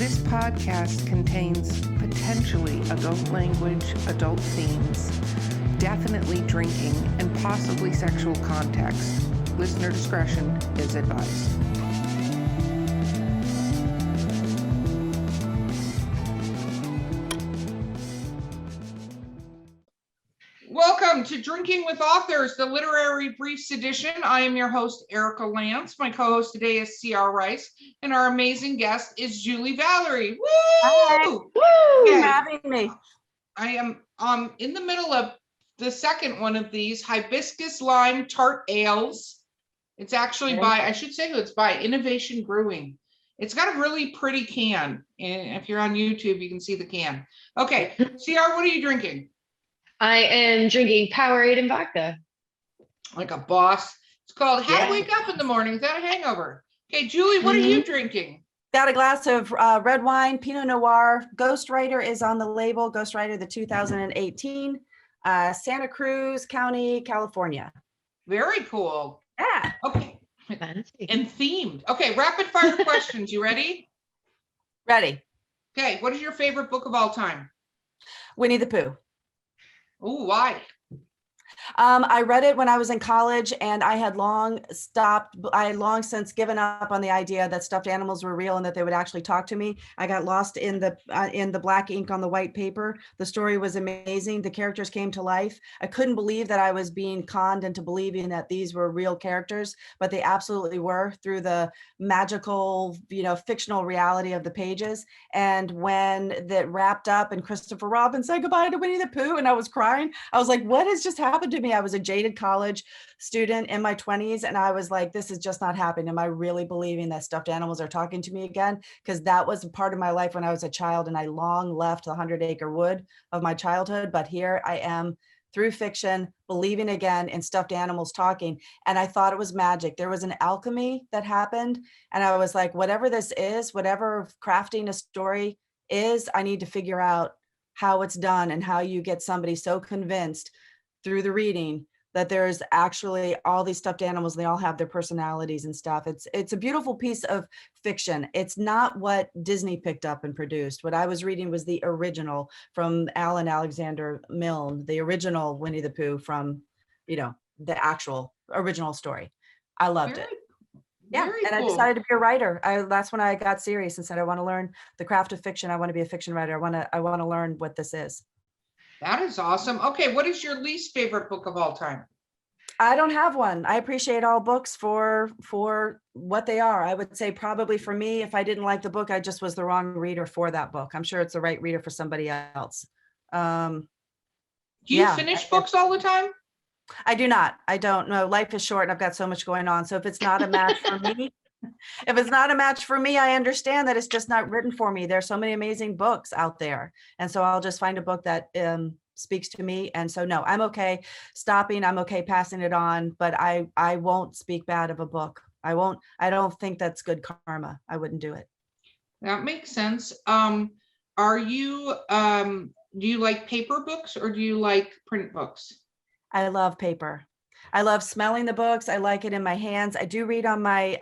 This podcast contains potentially adult language, adult themes, definitely drinking, and possibly sexual context. Listener discretion is advised. Welcome to Drinking with Authors, the literary briefs edition. I am your host, Erica Lance. My co-host today is C.R. Rice, and our amazing guest is Julie Valerie. Woo! Hi. Woo! Okay. For having me. I am in the middle of the second one of these hibiscus lime tart ales. It's actually by, I should say who it's by, Innovation Brewing. It's got a really pretty can, and if you're on YouTube, you can see the can. Okay, CR, what are you drinking? I am drinking Powerade and vodka. Like a boss. It's called How to Wake Up in the Morning Without a Hangover. Okay, Julie, what are you drinking? Got a glass of red wine, Pinot Noir. Ghostwriter is on the label. Ghostwriter, the 2018, Santa Cruz County, California. Very cool. Yeah. Okay. Fancy. And themed. Okay, rapid fire questions. You ready? Ready. Okay, what is your favorite book of all time? Winnie the Pooh. Oh, why? I read it when I was in college, and I had long since given up on the idea that stuffed animals were real and that they would actually talk to me. I got lost in the black ink on the white paper. The story was amazing. The characters came to life. I couldn't believe that I was being conned into believing that these were real characters, but they absolutely were through the magical, fictional reality of the pages. And when that wrapped up and Christopher Robin said goodbye to Winnie the Pooh and I was crying, I was like, what has just happened to me? I was a jaded college student in my 20s, and I was like, this is just not happening. Am I really believing that stuffed animals are talking to me again? Because that was a part of my life when I was a child, and I long left the 100-acre wood of my childhood. But here I am through fiction, believing again in stuffed animals talking. And I thought it was magic. There was an alchemy that happened. And I was like, whatever this is, whatever crafting a story is, I need to figure out how it's done and how you get somebody so convinced through the reading that there's actually all these stuffed animals. They all have their personalities and stuff. It's a beautiful piece of fiction. It's not what Disney picked up and produced. What I was reading was the original from Alan Alexander Milne, the original Winnie the Pooh from, the actual original story. I loved it. Yeah, Very and cool. I decided to be a writer. That's when I got serious and said, I want to learn the craft of fiction. I want to be a fiction writer. I want to learn what this is. That is awesome. Okay, what is your least favorite book of all time? I don't have one. I appreciate all books for what they are. I would say probably for me, if I didn't like the book, I just was the wrong reader for that book. I'm sure it's the right reader for somebody else. Do you finish books all the time? I do not. I don't know. Life is short and I've got so much going on. So if it's not a match for me, I understand that it's just not written for me. There's so many amazing books out there. And so I'll just find a book that speaks to me. And so, no, I'm okay stopping. I'm okay passing it on, but I won't speak bad of a book. I don't think that's good karma. I wouldn't do it. That makes sense. Do you like paper books or do you like print books? I love paper. I love smelling the books. I like it in my hands. I do read on my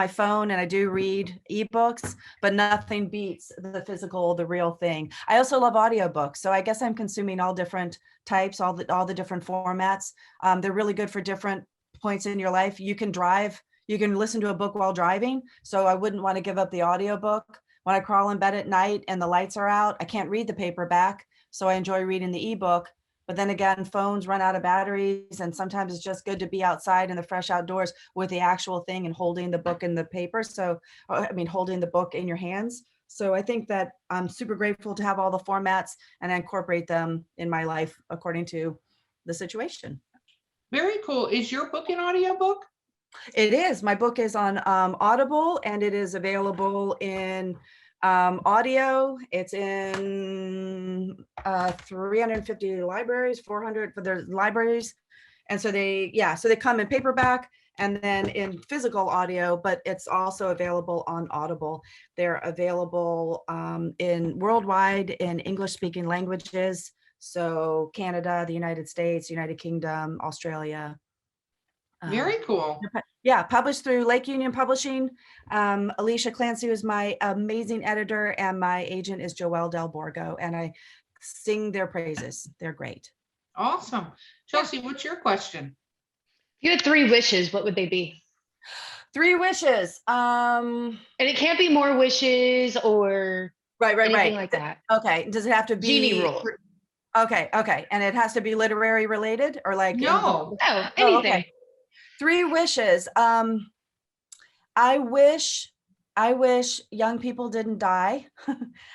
phone, and I do read ebooks, but nothing beats the physical, the real thing. I also love audiobooks. So I guess I'm consuming all different types, all the different formats. They're really good for different points in your life. You can drive, you can listen to a book while driving. So I wouldn't want to give up the audiobook. When I crawl in bed at night and the lights are out, I can't read the paperback. So I enjoy reading the ebook. But then again, phones run out of batteries, and sometimes it's just good to be outside in the fresh outdoors with the actual thing and holding the book in the paper. So, holding the book in your hands. So I think that I'm super grateful to have all the formats and I incorporate them in my life according to the situation. Very cool. Is your book an audiobook? It is. My book is on Audible, and it is available in audio. It's in 350 libraries, 400 for their libraries. And so they come in paperback and then in physical audio, but it's also available on Audible. They're available in worldwide in English speaking languages. So Canada, the United States, United Kingdom, Australia. Very cool. Yeah, published through Lake Union Publishing. Alicia Clancy is my amazing editor, and my agent is Joelle Del Borgo, and I sing their praises. They're great. Awesome. Chelsea, what's your question? If you had 3 wishes, what would they be? 3 wishes. And it can't be more wishes or Right. anything like that. Okay. Does it have to be Genie rule. Okay. And it has to be literary related or like No. Oh, Oh, anything. okay. 3 wishes. I wish young people didn't die.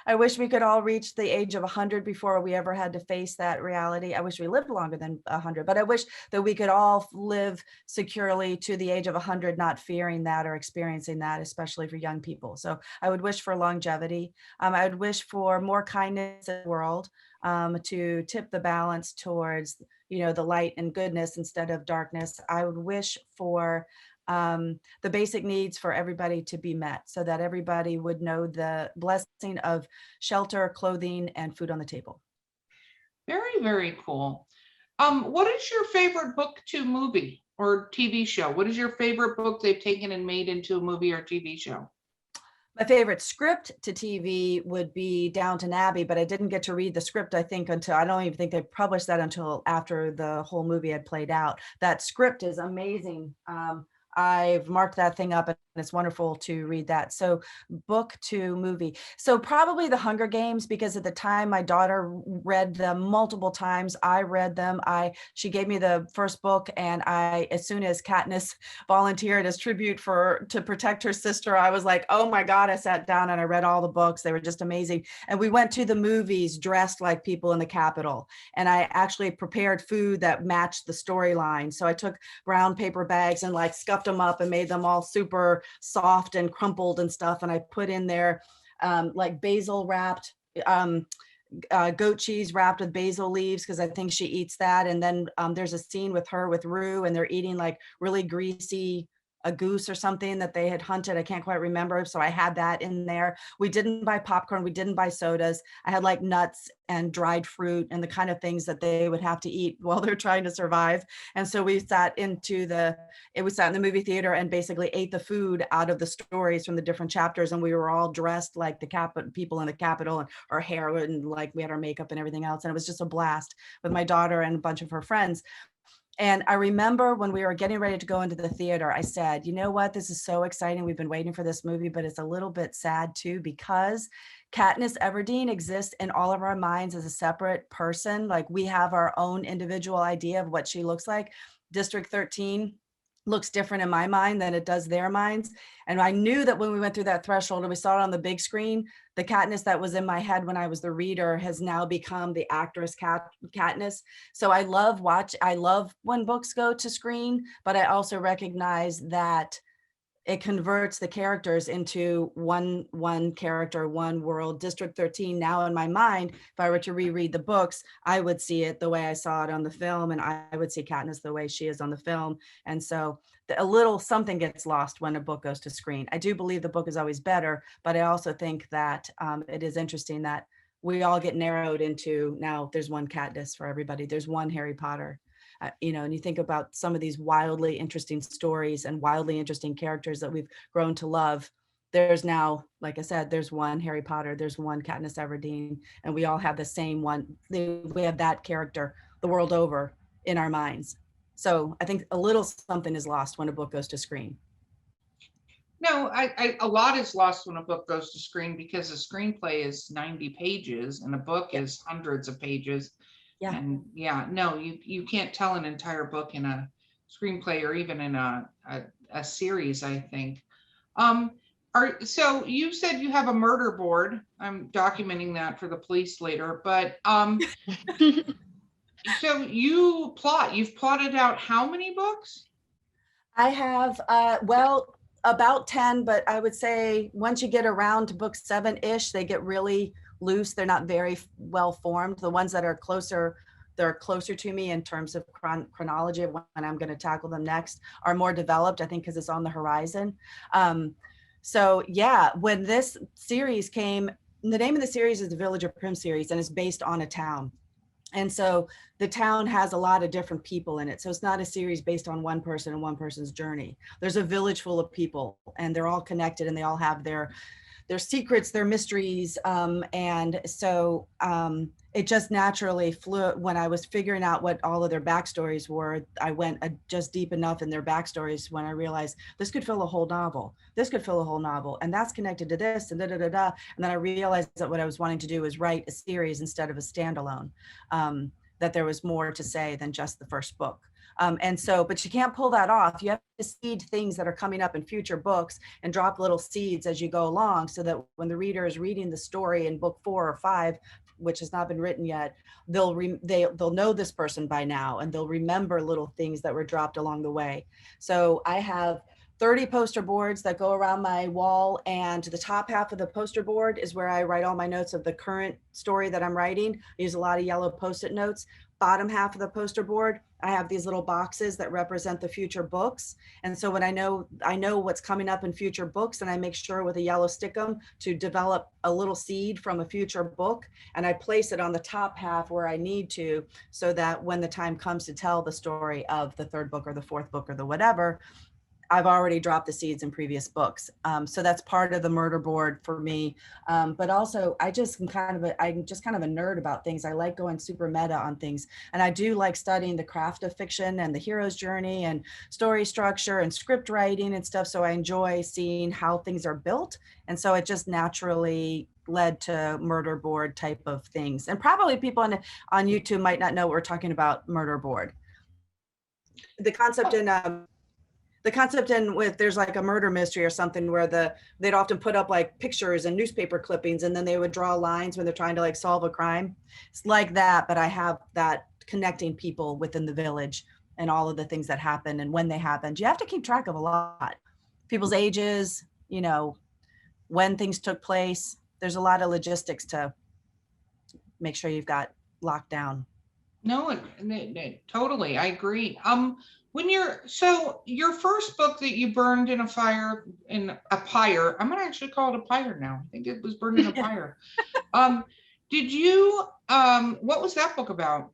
I wish we could all reach the age of 100 before we ever had to face that reality. I wish we lived longer than 100, but I wish that we could all live securely to the age of 100, not fearing that or experiencing that, especially for young people. So I would wish for longevity. I would wish for more kindness in the world, to tip the balance towards, the light and goodness instead of darkness. I would wish for the basic needs for everybody to be met so that everybody would know the blessing of shelter, clothing, and food on the table. Very, very cool. What is your favorite book to movie or TV show? What is your favorite book they've taken and made into a movie or TV show? My favorite script to TV would be Downton Abbey, but I didn't get to read the script, I think, until I don't even think they published that until after the whole movie had played out. That script is amazing. I've marked that thing up and it's wonderful to read that. So book to movie. So probably The Hunger Games, because at the time my daughter read them multiple times. I read them. She gave me the first book, and as soon as Katniss volunteered as tribute to protect her sister, I was like, oh my God, I sat down and I read all the books. They were just amazing. And we went to the movies dressed like people in the Capitol. And I actually prepared food that matched the storyline. So I took brown paper bags and like scuffed them up and made them all super soft and crumpled and stuff. And I put in there like basil wrapped, goat cheese wrapped with basil leaves, because I think she eats that. And then there's a scene with her with Rue, and they're eating like really greasy a goose or something that they had hunted. I can't quite remember. So I had that in there. We didn't buy popcorn. We didn't buy sodas. I had like nuts and dried fruit and the kind of things that they would have to eat while they're trying to survive. And so we sat in the movie theater and basically ate the food out of the stories from the different chapters. And we were all dressed like the people in the Capitol, and our hair, and like we had our makeup and everything else. And it was just a blast with my daughter and a bunch of her friends. And I remember when we were getting ready to go into the theater, I said, you know what, this is so exciting. We've been waiting for this movie, but it's a little bit sad too, because Katniss Everdeen exists in all of our minds as a separate person. Like we have our own individual idea of what she looks like. District 13 looks different in my mind than it does their minds. And I knew that when we went through that threshold and we saw it on the big screen, the Katniss that was in my head when I was the reader has now become the actress Katniss. So I love when books go to screen, but I also recognize that it converts the characters into one character, one world. District 13 now in my mind, if I were to reread the books, I would see it the way I saw it on the film, and I would see Katniss the way she is on the film. And so a little something gets lost when a book goes to screen. I do believe the book is always better, but I also think that it is interesting that we all get narrowed into, now there's one Katniss for everybody. There's one Harry Potter. And you think about some of these wildly interesting stories and wildly interesting characters that we've grown to love. There's now, like I said, there's one Harry Potter, there's one Katniss Everdeen, and we all have the same one. We have that character the world over in our minds. So I think a little something is lost when a book goes to screen. No, a lot is lost when a book goes to screen, because a screenplay is 90 pages and a book is hundreds of pages. Yeah. And no, you can't tell an entire book in a screenplay or even in a series, I think. So you said you have a murder board. I'm documenting that for the police later, but so you've plotted out how many books? I have, about 10, but I would say once you get around to book 7-ish, they get really loose. They're not very well formed. The ones that are closer, they're closer to me in terms of chronology of when I'm going to tackle them next, are more developed, I think, because it's on the horizon. So yeah, when this series came, the name of the series is the Village of Primm series, and it's based on a town. And so the town has a lot of different people in it. So it's not a series based on one person and one person's journey. There's a village full of people, and they're all connected, and they all have their secrets, their mysteries. And so it just naturally flew. When I was figuring out what all of their backstories were, I went just deep enough in their backstories when I realized this could fill a whole novel. This could fill a whole novel, and that's connected to this, and da da da da. And then I realized that what I was wanting to do was write a series instead of a standalone. That there was more to say than just the first book. And so, but you can't pull that off. You have to seed things that are coming up in future books and drop little seeds as you go along, so that when the reader is reading the story in book 4 or 5, which has not been written yet, they'll know this person by now, and they'll remember little things that were dropped along the way. So I have 30 poster boards that go around my wall, and the top half of the poster board is where I write all my notes of the current story that I'm writing. I use a lot of yellow Post-it notes. Bottom half of the poster board, I have these little boxes that represent the future books. And so when I know what's coming up in future books, and I make sure with a yellow stickum to develop a little seed from a future book, and I place it on the top half where I need to, so that when the time comes to tell the story of the third book or the fourth book or the whatever, I've already dropped the seeds in previous books. So that's part of the murder board for me. But also I'm just kind of a nerd about things. I like going super meta on things. And I do like studying the craft of fiction and the hero's journey and story structure and script writing and stuff. So I enjoy seeing how things are built. And so it just naturally led to murder board type of things. And probably people on YouTube might not know what we're talking about murder board. The concept in with there's like a murder mystery or something where they'd often put up like pictures and newspaper clippings, and then they would draw lines when they're trying to like solve a crime. It's like that, but I have that connecting people within the village and all of the things that happen and when they happened. You have to keep track of a lot. People's ages, when things took place. There's a lot of logistics to make sure you've got locked down. No, totally, I agree. So your first book that you burned in a pyre, I'm gonna actually call it a pyre now. I think it was burned in a pyre. What was that book about?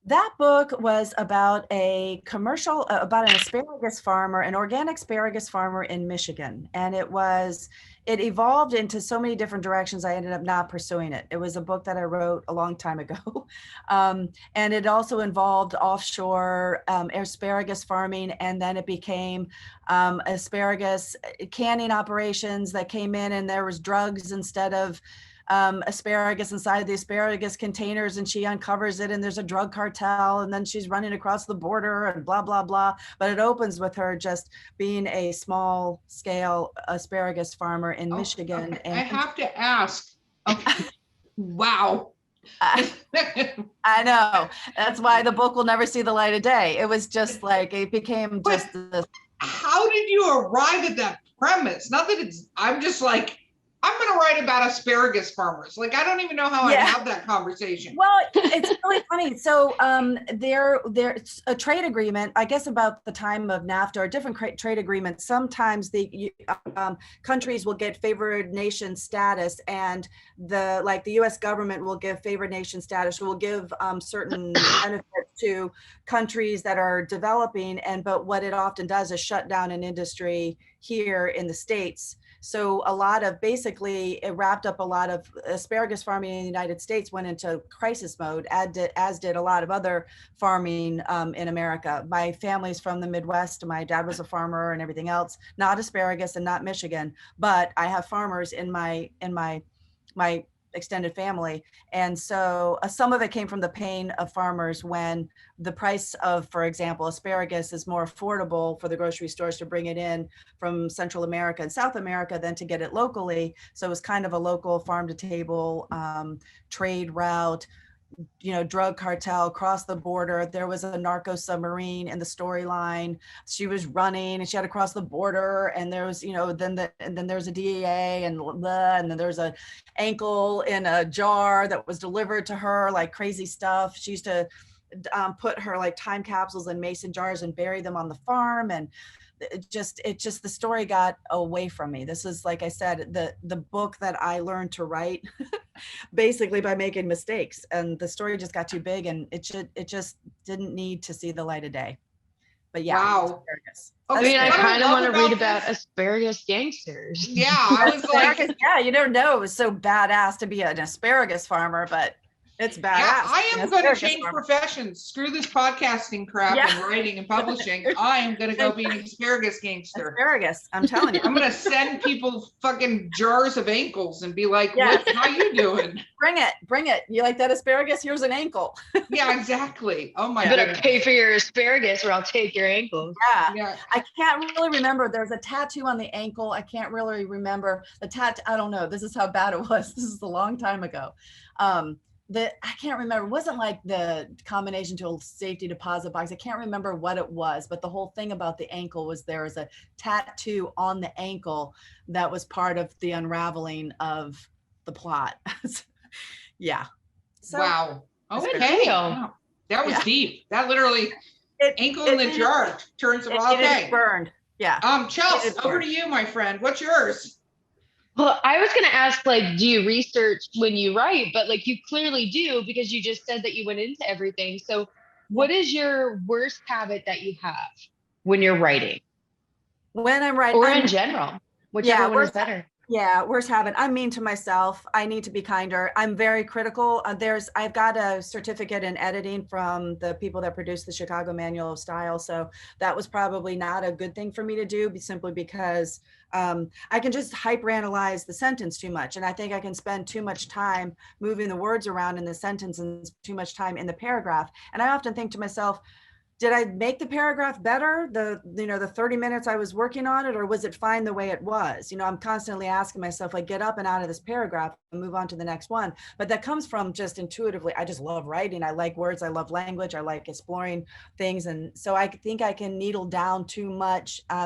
That book was about an asparagus farmer, an organic asparagus farmer in Michigan. And it evolved into so many different directions. I ended up not pursuing it. It was a book that I wrote a long time ago. And it also involved offshore asparagus farming. And then it became asparagus canning operations that came in, and there was drugs instead of asparagus inside the asparagus containers, and she uncovers it, and there's a drug cartel, and then she's running across the border and blah, blah, blah. But it opens with her just being a small scale asparagus farmer in Michigan. Okay. And I have to ask. Okay. Wow. I know. That's why the book will never see the light of day. It was just like, it became just this. How did you arrive at that premise? Not that I'm just like, I'm going to write about asparagus farmers. Like, I don't even know how I'd have that conversation. Well, it's really funny. So there's a trade agreement, I guess about the time of NAFTA, or different trade agreements. Sometimes the countries will get favored nation status, and the US government will give favored nation status, will give certain benefits to countries that are developing. But what it often does is shut down an industry here in the States. So it wrapped up a lot of asparagus farming in the United States went into crisis mode, as did a lot of other farming in America. My family's from the Midwest. My dad was a farmer and everything else, not asparagus and not Michigan, but I have farmers in my extended family. And so some of it came from the pain of farmers when the price of, for example, asparagus is more affordable for the grocery stores to bring it in from Central America and South America than to get it locally. So it was kind of a local farm to table trade route, drug cartel across the border. There was a narco submarine in the storyline. She was running and she had to cross the border, and there was, then there's a DEA and then there's a ankle in a jar that was delivered to her, like crazy stuff. She used to put her like time capsules in mason jars and bury them on the farm. And it just the story got away from me. This is, like I said, the book that I learned to write basically by making mistakes. And the story just got too big and it just didn't need to see the light of day. But yeah, Wow. asparagus. I Okay, mean, I what kind of love want to read about this- asparagus gangsters. Yeah, I was Asparagus, like, yeah, you never know. It was so badass to be an asparagus farmer, but it's badass. yeah, I to be am an going to asparagus change farmer. professions. Screw this podcasting crap Yeah. and writing and publishing. I am going to go be an asparagus gangster. Asparagus, I'm telling you. I'm going to send people fucking jars of ankles and be like, Yes. what, how you doing? Bring it. You like that asparagus? Here's an ankle. Yeah, exactly. Oh my You better goodness. pay for your asparagus or I'll take your ankles. Yeah. Yeah. I can't really remember. There's a tattoo on the ankle. I can't really remember the tattoo. I don't know. This is how bad it was. This is a long time ago. I can't remember. It wasn't like the combination to a safety deposit box. I can't remember what it was, but the whole thing about the ankle was there was a tattoo on the ankle that was part of the unraveling of the plot. Yeah. So Wow. Good Okay. deal. Wow. That was Yeah. deep. That literally ankle in the jar turns them all. it Okay. burned. Yeah. Chelsea, it over burned. to you, my friend. What's yours? Well, I was going to ask, like, do you research when you write? But like, you clearly do because you just said that you went into everything. So, what is your worst habit that you have when you're writing, When I'm writing, or in general, whichever one is worst- better? Yeah, worst habit. I'm mean to myself. I need to be kinder. I'm very critical. I've got a certificate in editing from the people that produced the Chicago Manual of Style. So that was probably not a good thing for me to do, simply because I can just hyperanalyze the sentence too much. And I think I can spend too much time moving the words around in the sentence and too much time in the paragraph. And I often think to myself, did I make the paragraph better, the 30 minutes I was working on it, or was it fine the way it was? I'm constantly asking myself, like, get up and out of this paragraph and move on to the next one. But that comes from just intuitively, I just love writing. I like words. I love language. I like exploring things. And so I think I can needle down too much. I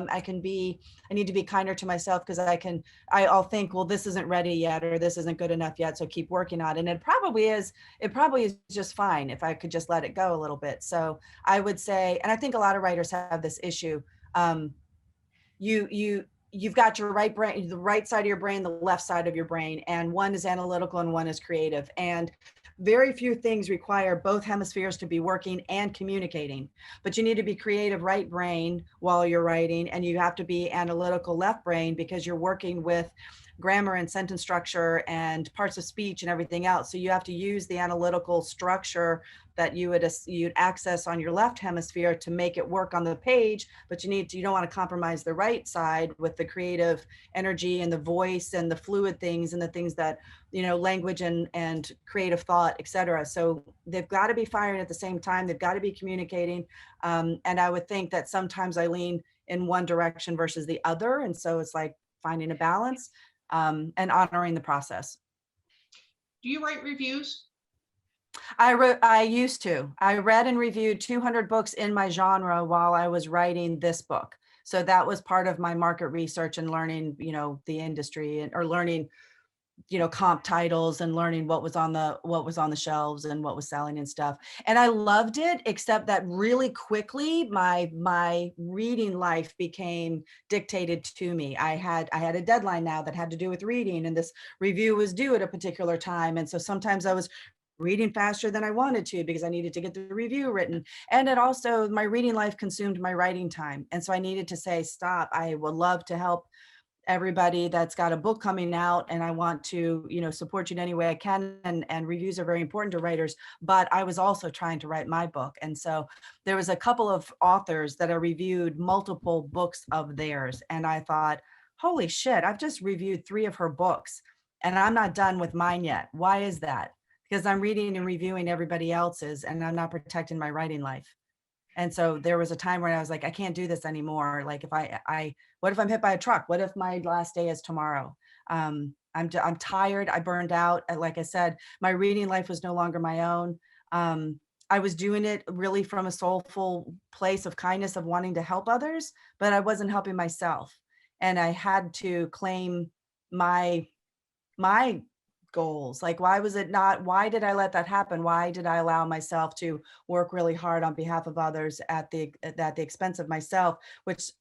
need to be kinder to myself, because I'll think, well, this isn't ready yet, or this isn't good enough yet. So keep working on it. And it probably is just fine if I could just let it go a little bit. So I would say, and I think a lot of writers have this issue. You've got your right brain, the right side of your brain, the left side of your brain, and one is analytical and one is creative. And very few things require both hemispheres to be working and communicating, but you need to be creative right brain while you're writing, and you have to be analytical left brain because you're working with grammar and sentence structure and parts of speech and everything else. So you have to use the analytical structure that you'd access on your left hemisphere to make it work on the page, but you don't want to compromise the right side with the creative energy and the voice and the fluid things and the things that, language and creative thought, etc. So they've got to be firing at the same time. They've got to be communicating. And I would think that sometimes I lean in one direction versus the other. And so it's like finding a balance and honoring the process. Do you write reviews? I used to. I read and reviewed 200 books in my genre while I was writing this book. So that was part of my market research and learning, the industry or learning, comp titles and learning what was on the shelves and what was selling and stuff. And I loved it, except that really quickly my reading life became dictated to me. I had a deadline now that had to do with reading, and this review was due at a particular time. And so sometimes I was reading faster than I wanted to because I needed to get the review written. And it also, my reading life consumed my writing time. And so I needed to say, stop. I would love to help everybody that's got a book coming out, and I want to, support you in any way I can. And reviews are very important to writers, but I was also trying to write my book. And so there was a couple of authors that I reviewed multiple books of theirs. And I thought, holy shit, I've just reviewed 3 of her books and I'm not done with mine yet. Why is that? Because I'm reading and reviewing everybody else's and I'm not protecting my writing life. And so there was a time where I was like, I can't do this anymore. Like, if what if I'm hit by a truck? What if my last day is tomorrow? I'm tired. I burned out. Like I said, my reading life was no longer my own. I was doing it really from a soulful place of kindness, of wanting to help others, but I wasn't helping myself. And I had to claim my goals. Like, why did I let that happen? Why did I allow myself to work really hard on behalf of others at the expense of myself, which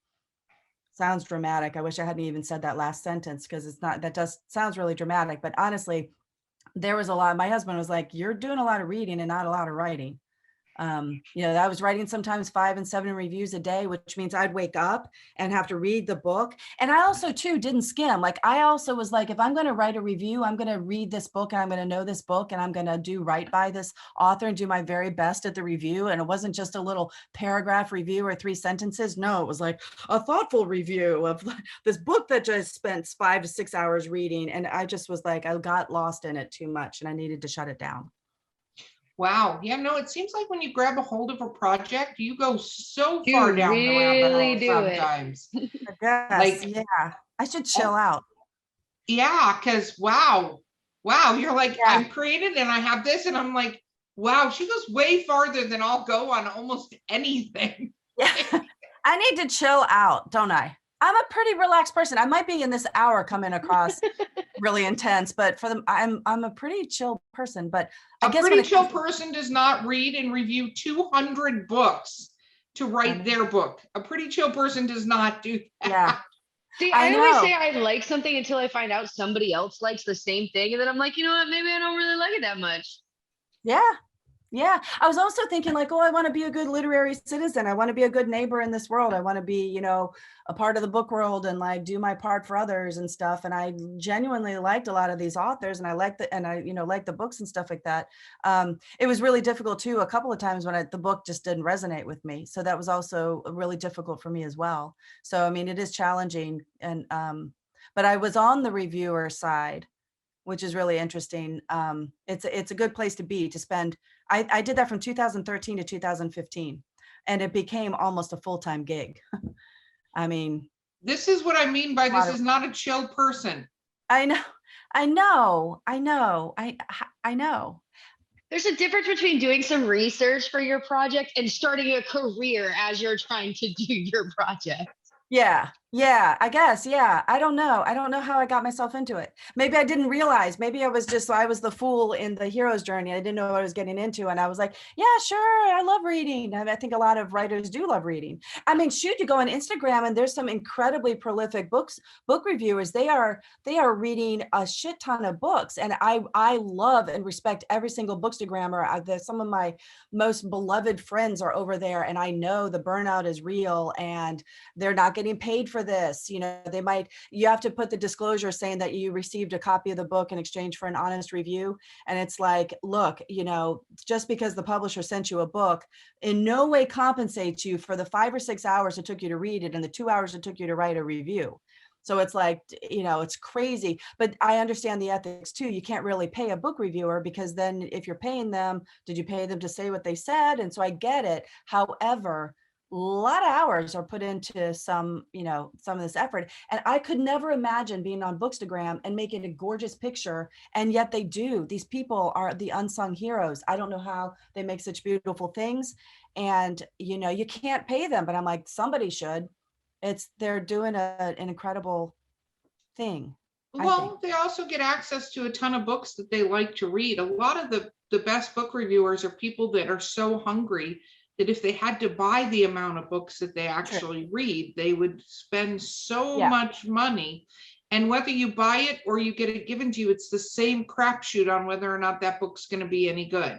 sounds dramatic. I wish I hadn't even said that last sentence, because sounds really dramatic, but honestly, there was a lot. My husband was like, you're doing a lot of reading and not a lot of writing. I was writing sometimes 5 and 7 reviews a day, which means I'd wake up and have to read the book. And I also too didn't skim. Like I also was like, if I'm going to write a review, I'm going to read this book and I'm going to know this book and I'm going to do right by this author and do my very best at the review. And it wasn't just a little paragraph review or 3 sentences. No, it was like a thoughtful review of this book that just spent 5 to 6 hours reading. And I just was like, I got lost in it too much and I needed to shut it down. Wow. Yeah, no, it seems like when you grab a hold of a project, you go so You far down the rabbit really hole do it. sometimes. I guess, Like, yeah, I should chill out. yeah, because wow, you're like, Yeah. I'm created and I have this, and I'm like, wow, she goes way farther than I'll go on almost anything. Yeah, I need to chill out, don't I? I'm a pretty relaxed person. I might be in this hour coming across really intense, but for them, I'm a pretty chill person. But I A guess pretty when it chill comes, person does not read and review 200 books to write their book. A pretty chill person does not do that. yeah, See, I I always know. say I like something until I find out somebody else likes the same thing. And then I'm like, you know what? Maybe I don't really like it that much. Yeah. Yeah. I was also thinking like, oh, I want to be a good literary citizen. I want to be a good neighbor in this world. I want to be, a part of the book world and like do my part for others and stuff. And I genuinely liked a lot of these authors and I liked like the books and stuff like that. It was really difficult too, a couple of times when the book just didn't resonate with me. So that was also really difficult for me as well. So, I mean, it is challenging. And, but I was on the reviewer side, which is really interesting. It's a good place to be, to spend. I did that from 2013 to 2015, and it became almost a full-time gig. I mean, This is what I mean by a lot this of- is not a chill person. I know, I know, I know, I know. There's a difference between doing some research for your project and starting a career as you're trying to do your project. Yeah, I guess. Yeah. I don't know how I got myself into it. Maybe I didn't realize. Maybe I was the fool in the hero's journey. I didn't know what I was getting into. And I was like, yeah, sure. I love reading. And I think a lot of writers do love reading. I mean, shoot, you go on Instagram and there's some incredibly prolific book reviewers. They are reading a shit ton of books. And I love and respect every single bookstagrammer. Some of my most beloved friends are over there. And I know the burnout is real and they're not getting paid for this. You have to put the disclosure saying that you received a copy of the book in exchange for an honest review. And it's like, look, just because the publisher sent you a book in no way compensates you for the 5 or 6 hours it took you to read it and the 2 hours it took you to write a review. So it's like, it's crazy, but I understand the ethics too. You can't really pay a book reviewer because then if you're paying them, did you pay them to say what they said? And so I get it. However, a lot of hours are put into some of this effort. And I could never imagine being on Bookstagram and making a gorgeous picture. And yet they do. These people are the unsung heroes. I don't know how they make such beautiful things. And, you can't pay them, but I'm like, somebody should. They're doing an incredible thing. Well, they also get access to a ton of books that they like to read. A lot of the best book reviewers are people that are so hungry that if they had to buy the amount of books that they actually read, they would spend so much money. And whether you buy it or you get it given to you, it's the same crapshoot on whether or not that book's going to be any good.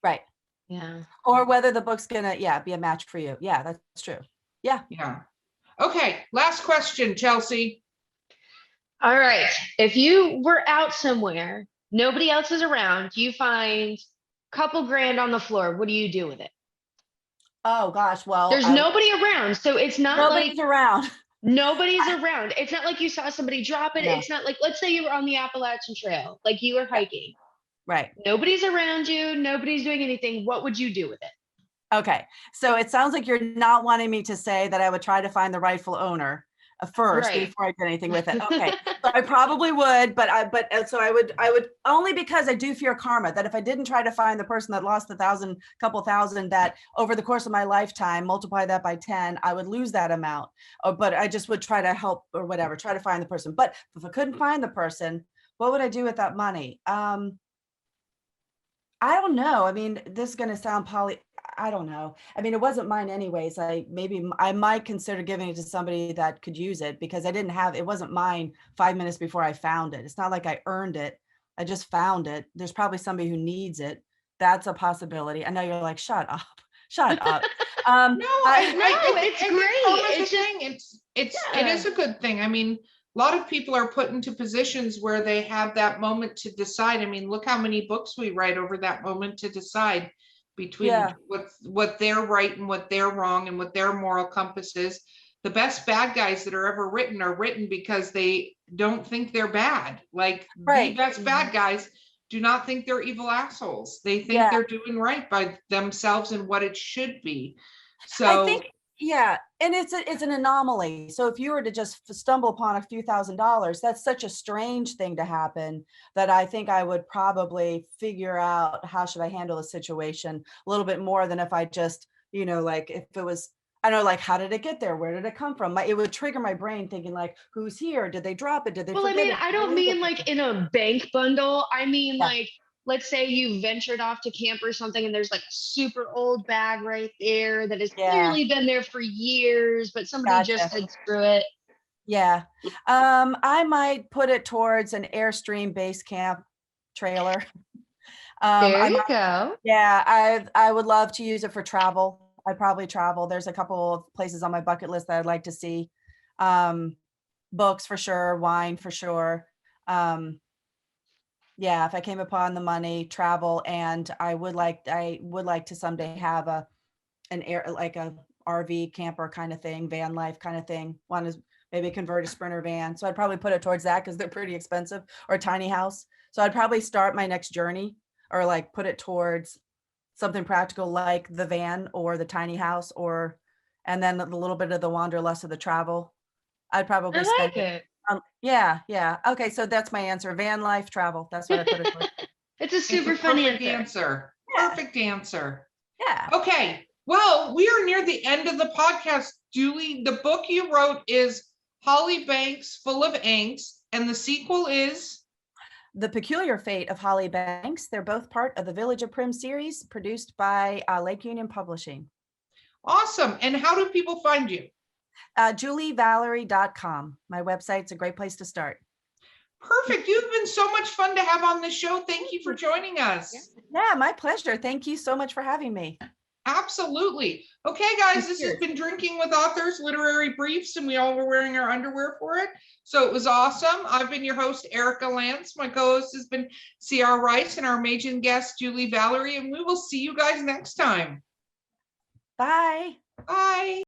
Right. Yeah. Or whether the book's going to, be a match for you. Yeah, that's true. Yeah. Yeah. Okay. Last question, Chelsea. All right. If you were out somewhere, nobody else is around, you find a couple grand on the floor, what do you do with it? Oh gosh, well, there's nobody around, so it's not nobody's around. Nobody's around. It's not like you saw somebody drop it. No. It's not like, let's say you were on the Appalachian Trail, like you were hiking. Right. Nobody's around you. Nobody's doing anything. What would you do with it? Okay. So it sounds like you're not wanting me to say that I would try to find the rightful owner first before I did anything with it. Okay. So I probably would, but I would only because I do fear karma, that if I didn't try to find the person that lost couple thousand, that over the course of my lifetime, multiply that by 10, I would lose that amount. But I just would try to help or whatever, try to find the person. But if I couldn't find the person, what would I do with that money? I don't know. I mean, this is going to sound I don't know. I mean, it wasn't mine anyways. I might consider giving it to somebody that could use it because it wasn't mine 5 minutes before I found it. It's not like I earned it. I just found it. There's probably somebody who needs it. That's a possibility. I know you're like, shut up, shut up. No, it's I think great. karma's It's a just, thing. It yeah. is a good thing. I mean, a lot of people are put into positions where they have that moment to decide. I mean, look how many books we write over that moment to decide between Yeah. what they're right and what they're wrong and what their moral compass is. The best bad guys that are written because they don't think they're bad. Like the Right. best bad guys do not think they're evil assholes. They think Yeah. they're doing right by themselves and what it should be. I So think, yeah, and it's an anomaly. So if you were to just stumble upon a few $1,000s, that's such a strange thing to happen that I think I would probably figure out how should I handle the situation a little bit more than if I just, like if it was, I don't know, like how did it get there? Where did it come from? It would trigger my brain thinking like, who's here? Did they drop it? Did they well, I forget mean, it? I Did they don't leave mean it? like in a bank bundle. I mean, Yeah. like, let's say you ventured off to camp or something and there's like a super old bag right there that has Yeah. clearly been there for years, but somebody just Gotcha. said screw it. Yeah. I might put it towards an Airstream base camp trailer. There I you go. Yeah, I would love to use it for travel. I'd probably travel. There's a couple of places on my bucket list that I'd like to see. Books for sure, wine for sure. Yeah, if I came upon the money, travel, and I would like to someday have an air like a RV camper kind of thing, van life kind of thing. Want to maybe convert a Sprinter van. So I'd probably put it towards that because they're pretty expensive, or a tiny house. So I'd probably start my next journey or like put it towards something practical like the van or the tiny house, and then a little bit of the wanderlust of the travel. I'd probably I spend like it. it. Yeah, yeah. Okay, so that's my answer. Van life, travel. That's what I put it towards. It's a it's a super fun perfect answer. answer. Yeah. Perfect answer. Yeah. Okay. Well, we are near the end of the podcast. Julie, the book you wrote is Holly Banks Full of Angst, and the sequel is The Peculiar Fate of Holly Banks. They're both part of the Village of Primm series produced by Lake Union Publishing. awesome. And how do people find you? JulieValerie.com. My website's a great place to start. Perfect. You've been so much fun to have on the show. Thank you for joining us. Yeah, my pleasure. Thank you so much for having me. Absolutely. Okay, guys, this has been Drinking with Authors Literary Briefs, and we all were wearing our underwear for it. So it was awesome. I've been your host, Erica Lance. My co-host has been C.R. Rice and our amazing guest, Julie Valerie, and we will see you guys next time. Bye. Bye.